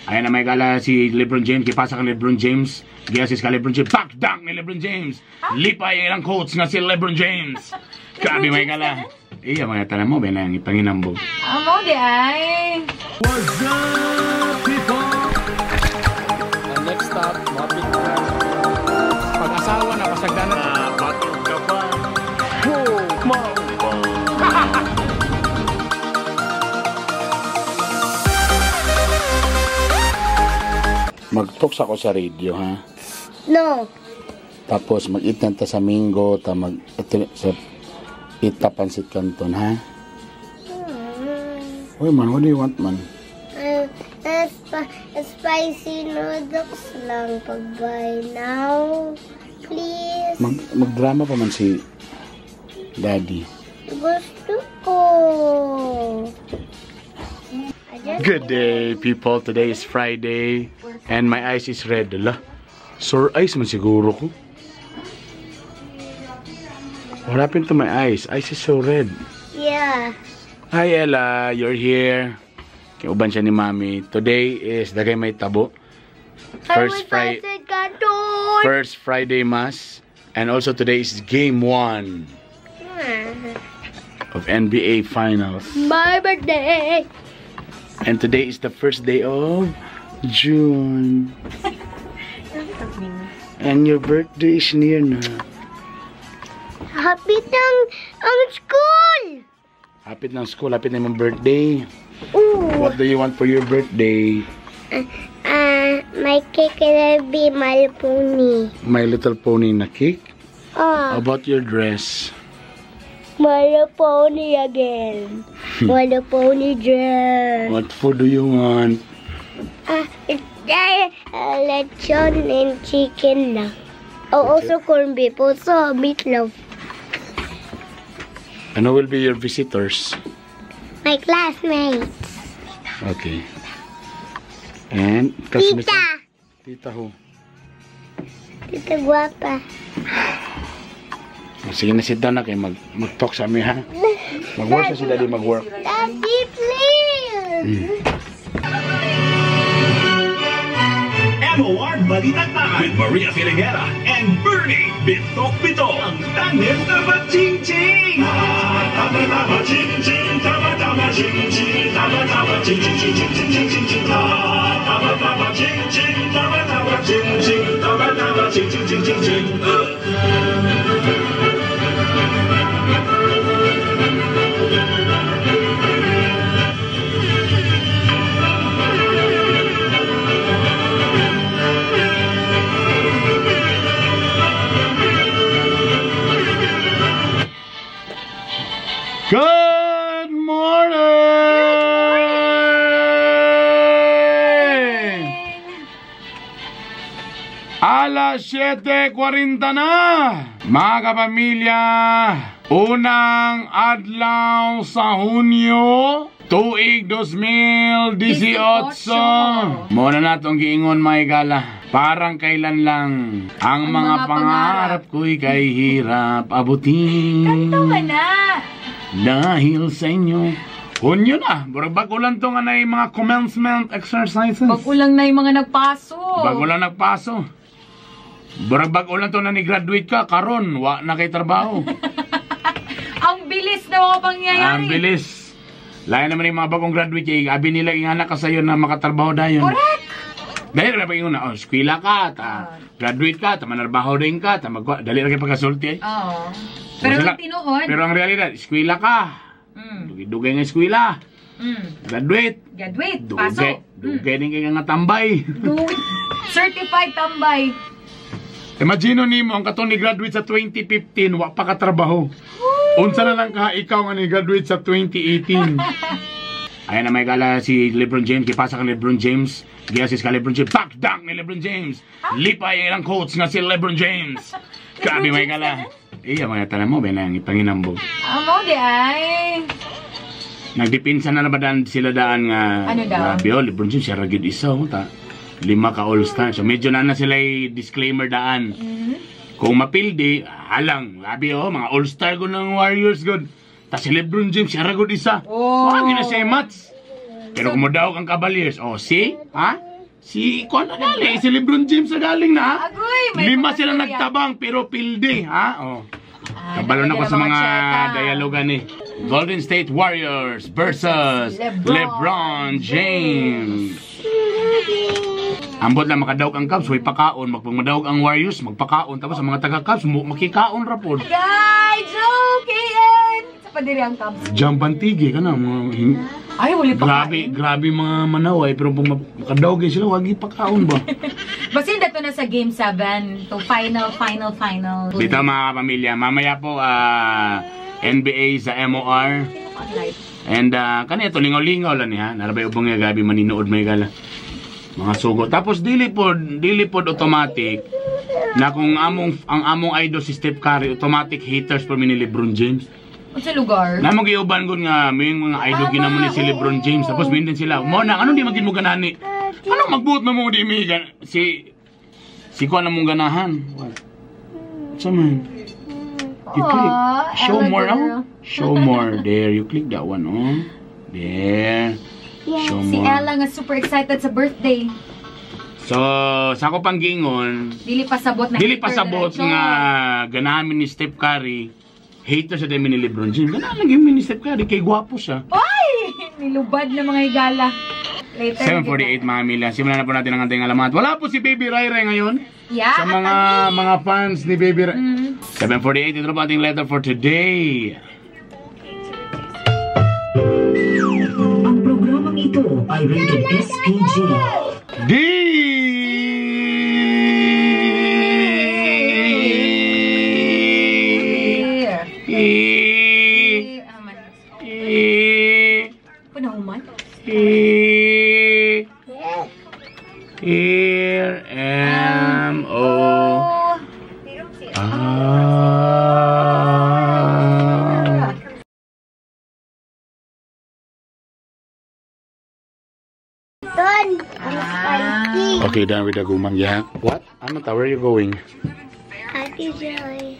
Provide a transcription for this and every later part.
Ayan na may kala si LeBron James. Kipasa ka LeBron James. Giasis ka LeBron James. Back dunk ni LeBron James. Lipay ilang coach nga si LeBron James. Grabe may kala. Iya mga tanan mo. Benang ipanginambog. Amo di ay. What's up people? And next stop, Mabit na. Pag-asawa na pasagdanan. Bakit ka pa? Mag-talks ako sa radio, ha? No. Tapos mag-eat ta sa Mingo, ta sa itapansit kanton, ha? Uy man, what do you want man? Spicy noodles lang pag-buy now. Please. Mag-drama pa man si Daddy. Gusto ko. Good day, people. Today is Friday. And my eyes is red. Ala, sore eyes man siguro ko. What happened to my eyes? Eyes is so red. Yeah. Hi Ella, you're here. Kiuban siya ni Mami. Today is dagay may tabo. First Friday Mass. And also today is game 1 of NBA Finals. My birthday. And today is the first day of June. And your birthday is near na. Hapit ng ang school. Hapit ng school, hapit na yung birthday. Ooh. What do you want for your birthday? My cake will be My Little Pony. My Little Pony na cake? How Oh, about your dress? My Little Pony again. My Little Pony dress. What food do you want? It's lechon and chicken lang. Oh, also corned beef. Also meatloaf. Ano will be your visitors? My classmates. Okay. And Tita. Tita who? Tita guapa. Sige na, sit down na kayo. Mag-talk sa amin, ha? Mag-work sa si Daddy, mag-work. Daddy, please. MOR Balitaktakan with Maria Filiguera and Bernie Bitokbitok. Ang tanim na ba-ching-ching? Tama-tama ching-ching, tama-tama ching-ching, tama-tama ching-ching-ching-ching-ching-ching-ching. Tama-tama ching-ching, tama-tama ching-ching, tama-tama ching-ching-ching-ching-ching. Good morning! Alas 7:40 na! Mga kapamilya, unang adlaw sa Hunyo, tuig 2018. Muna na itong giingon, may gala. Parang kailan lang ang mga pangarap ko'y kay hirap abutin. Kanto ka na! Dahil sa inyo, Hunyo na. Bago lang ito nga na yung mga commencement exercises. Bago lang na yung mga nagpaso. Bago lang nagpaso. Bago lang ito na ni-graduate ka, karon wa na kay trabaho. Ang bilis na mga pangyayari. Ang bilis. Lain naman yung mga bagong graduate, abi nila yung anak ka sa'yo na makatrabaho dayon. Correct! Dahil na pa yung una, eskwela ka, graduate ka, manarbaho rin ka, dali na kayo pagkasulti. Oo. Pero ang tinuod. Pero ang realidad, eskwela ka. Dugay nga eskwela. Graduate. Pasok. Dugay din kayo nga tambay. Certified tambay. Imagino nimo ang katong ni graduate sa 2015, wa pa ka trabaho. Unsa na lang ka ikaw nga ni graduate sa 2018. Ayan na may kala si LeBron James, kipasa ka LeBron James. Giasis ka LeBron James. Back dunk ni LeBron James. Lipay ilang coach nga si LeBron James. Grabe may kala. Iya mga tanan mo, benang ipanginambog. Amo di ay. Nagdipinsa na nabadan sila daan nga. Ano daw? Grabe o, LeBron James, siya ragid isa o ta. 5 ka all-star. So medyo na sila disclaimer daan. Kung mapildi, halang. Grabe o, mga all-star ko ng Warriors good. Tas si LeBron James, siya ragid isa. Oh. Wag na siya mats. Pero kung mo daw kang Cavaliers, oh, see? Ha? Si Kwan na galing, si LeBron James na galing na. Agoy, may 5 mga sila storya. nagtabang pero pilde, ha? Oh. Ah, Kabalo na ko sa mga cheta. dialogan ni Golden State Warriors versus LeBron James. Ambot lang makadaog ang Cubs, way pakaon. Magpagmadawag ang Warriors, magpakaon. Tapos ang mga taga-Cubs, makikaon rapod. Guys, joking! Sa padiri ang Cubs. Jambantige ka na. Ay, wali pa Grabe mga manaway. Pero kung makadaog sila, wag ipakaon ba? Basta yun dato na sa Game 7. To final. Dito mga kapamilya, mamaya po NBA sa MOR. And kanito, lingaw-lingaw lang niya. Narabay ubong nga gabi maninood may gala. Mga sugo. Tapos dili pod automatic na kung ang among idol si Steph Curry, automatic haters for ni LeBron James. Sa lugar? Namang giuban ko nga may mga idol ginamo ni si LeBron James. Tapos min din sila. Mo na ano di magin mo ganani? Ano magbuot mo di mi si ko na mong ganahan. What? Sa man. You click. Show Ella more girl. now. Show more. There, you click that one, oh. There. Show Si more. Ella nga super excited sa birthday. So, sa ako pang gingon, Dili pa sabot nga ganamin ni Steph Curry, hater sa demi ni LeBron James. Ganamin ni Steph Curry, kay gwapo siya. Oy! Nilubad na mga igala. Later. 7:48 mga milya. Simulan na po natin ang ating alamat. Wala po si Baby Rai Rai ngayon. Yeah, Sa mga fans ni Baby Rai. 7:48, ito na po ating letter for today. Ang programang ito ay rated SPG. D! Panahuman? Here am Don, ang spicy. Okay, done with the gumang. Yeah. What? Ano ta? Where are you going? Ate Joy.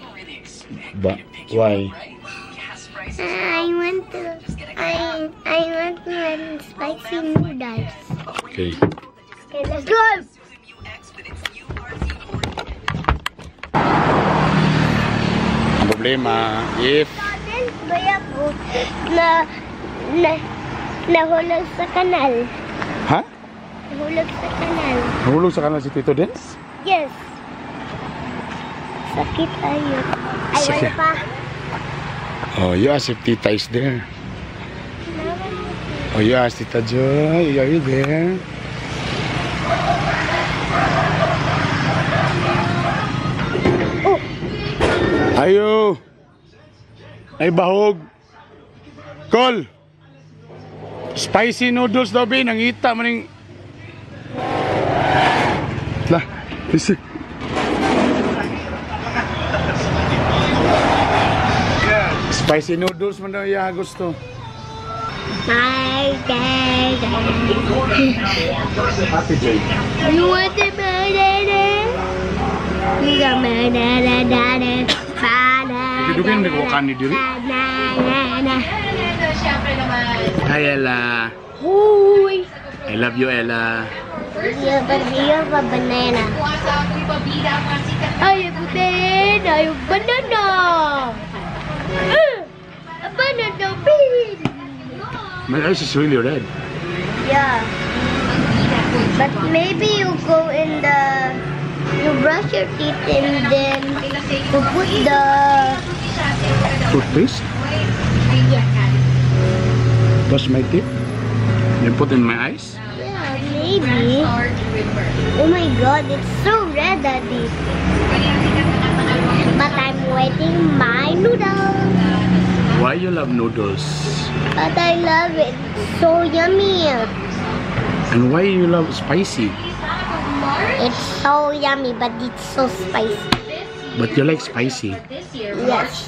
Why? I want spicy noodles. Okay. Okay, let's go. Ang problema, if Baya ko nahulog sa kanal. ha? Nahulog sa kanal. Nahulog sa kanal si Tito Dens? Yes. Sakit ayo. Ay, wala Sakit. pa. Oh, you ask if Tita is there. Oh, you ask Tita Joy, are you there? Oh, Ayo! Ay bahog! Call! Spicy noodles daw ba? Nangita maning... Lah, isi. Spicy noodles man daw iya gusto. my dad. Happy Joy. You want the banana? You got banana. Dugin ko kan ni diri. Banana. Siyempre naman. Hi Ella. Uy. I love you Ella. You have a banana. I have a banana. I have a banana. A banana bean. My eyes is really red. Yeah. But maybe you go in the... You brush your teeth and then you put the... Toothpaste? Brush my teeth? Then put in my eyes? Yeah, maybe. Oh my god, it's so red, Daddy. But I'm waiting my noodles. Why you love noodles? But I love it. So yummy. And why you love spicy? It's so yummy, but it's so spicy. But you like spicy. Yes.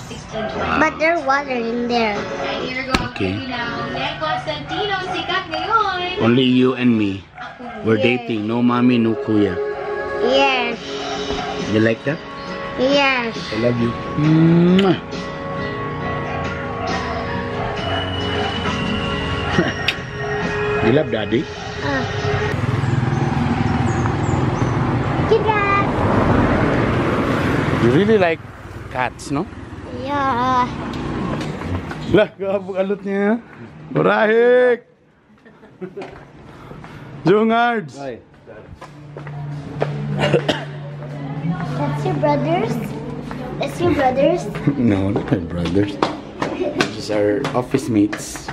But there's water in there. Okay. Only you and me. We're dating. No mommy, no kuya. Yes. You like that? Yes. I love you. Mwah. You love daddy? You really like cats, no? Yeah. Lah, gabog alot niya. Murahik! Jungards! That's your brothers? That's your brothers? No, not my brothers. These are office mates.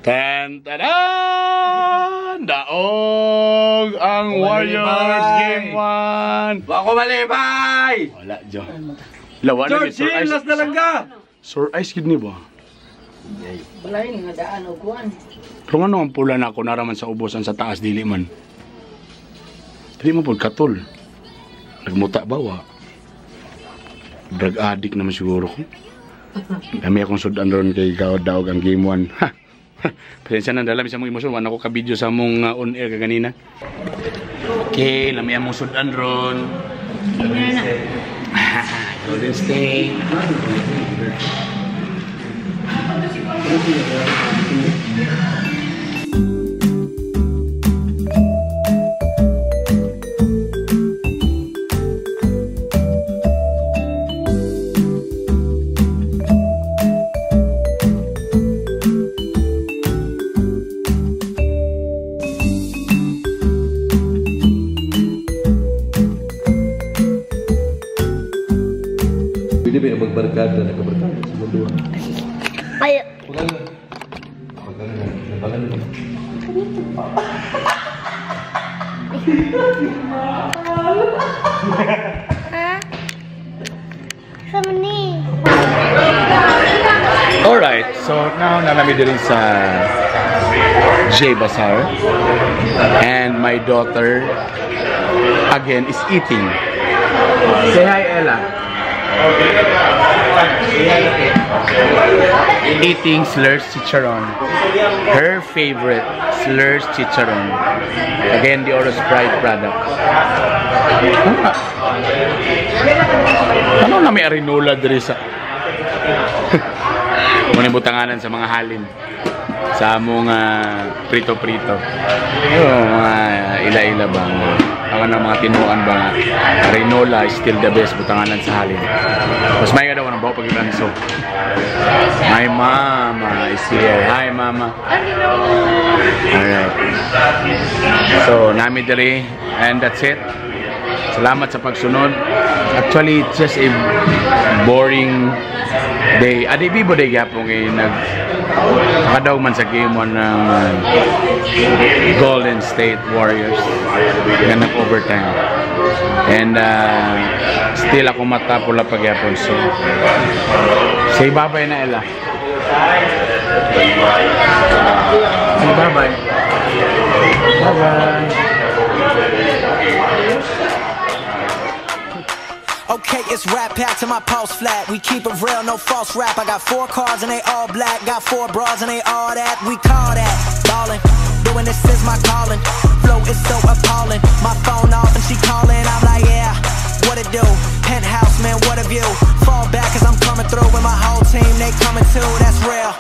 Tan-tadan! Daog ang Warriors Game 1! Wako malibay! Wala, Jo. Lawa na George, last na lang ka! Sir Ice Kid ni ba? Balay nga daan o kuan. Kung ano ang pula na ako naraman sa ubosan sa taas, dili man. Dili mo po katol. Nagmuta ba wa? Drug addict naman siguro ko. Kami akong sudan ron kay daog ang Game 1. Ha! Pasensya na dala sa mong emosyon. Wala ako ka-video sa mong on-air kaganina. Okay, lami ang mong sudan ron. Golden State. Pwede ba yung magbarkada na kabarkada sa mundo? Ay, Alright, so now nalami din sa J Bazaar and my daughter again is eating. Say hi, Ella. Eating slurs chicharon. Her favorite slurs chicharon. Again, the Oros Pride product. Ano na may arinola diri sa muna butanganan sa mga halin sa among prito-prito. Mga ila-ila ba? Awan ng mga tinuan ba? Arinola is still the best butanganan sa halin. Mas may ka daw ng bawa pag-ilanso. My mama is here. Hi, mama. Alright. So, nami diri. And that's it. Salamat sa pagsunod. Actually, it's just a boring day. Adi bibo day gyapon kay nagkadaw man sa game 1 ng Golden State Warriors nga nag-overtime. And still ako mata pula pagyapon. So, say bye-bye na, Ella. Say bye-bye. Bye-bye. Okay, it's rap packed to my pulse flat. We keep it real, no false rap. I got 4 cars and they all black. Got 4 bras and they all that. We call that ballin'. Doing this is my calling. Flow is so appalling. My phone off and she calling. I'm like, yeah, what it do? Penthouse, man, what a view. Fall back cause I'm coming through with my whole team. They coming too, that's real.